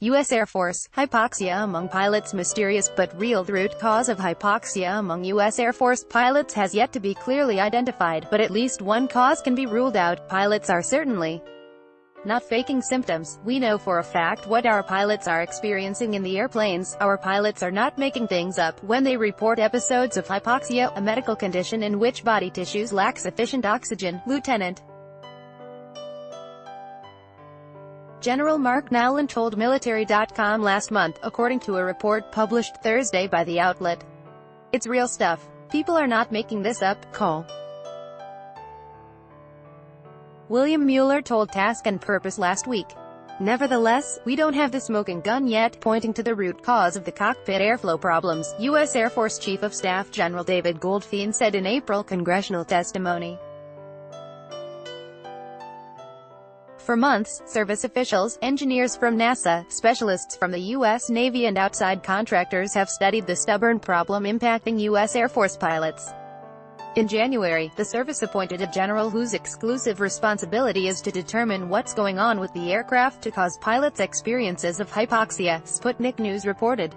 U.S. Air Force, hypoxia among pilots. Mysterious but real root cause of hypoxia among U.S. Air Force pilots has yet to be clearly identified, but at least one cause can be ruled out. Pilots are certainly not faking symptoms. We know for a fact what our pilots are experiencing in the airplanes. Our pilots are not making things up when they report episodes of hypoxia, a medical condition in which body tissues lack sufficient oxygen. Lieutenant General Mark Nowlin told Military.com last month, according to a report published Thursday by the outlet. It's real stuff. People are not making this up. Call. William Mueller told Task and Purpose last week. Nevertheless, we don't have the smoking gun yet, pointing to the root cause of the cockpit airflow problems, U.S. Air Force Chief of Staff General David Goldfein said in April congressional testimony. For months, service officials, engineers from NASA, specialists from the U.S. Navy and outside contractors have studied the stubborn problem impacting U.S. Air Force pilots. In January, the service appointed a general whose exclusive responsibility is to determine what's going on with the aircraft to cause pilots' experiences of hypoxia, Sputnik News reported.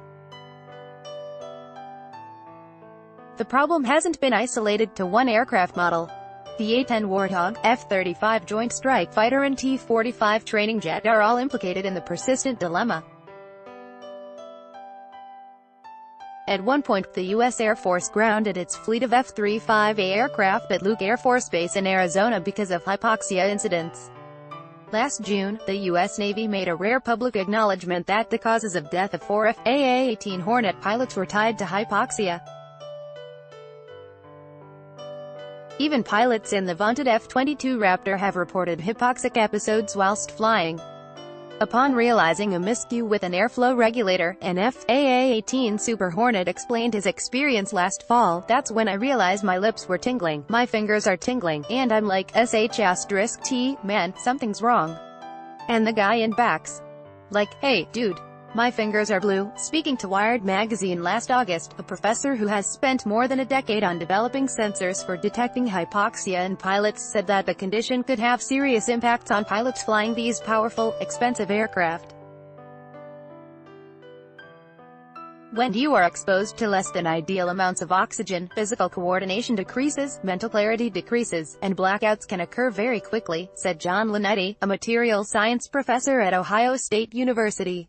The problem hasn't been isolated to one aircraft model. The A-10 Warthog, F-35 Joint Strike Fighter and T-45 training jet are all implicated in the persistent dilemma. At one point, the U.S. Air Force grounded its fleet of F-35A aircraft at Luke Air Force Base in Arizona because of hypoxia incidents. Last June, the U.S. Navy made a rare public acknowledgement that the causes of death of 4 F/A-18 Hornet pilots were tied to hypoxia. Even pilots in the vaunted F-22 Raptor have reported hypoxic episodes whilst flying. Upon realizing a miscue with an airflow regulator, an F/A-18 Super Hornet explained his experience last fall. That's when I realized my lips were tingling, my fingers are tingling, and I'm like, sh*t, man, something's wrong. And the guy in back's like, hey, dude. My fingers are blue. Speaking to Wired magazine last August, a professor who has spent more than a decade on developing sensors for detecting hypoxia in pilots said that the condition could have serious impacts on pilots flying these powerful, expensive aircraft. When you are exposed to less than ideal amounts of oxygen, physical coordination decreases, mental clarity decreases, and blackouts can occur very quickly, said John Linetti, a materials science professor at Ohio State University.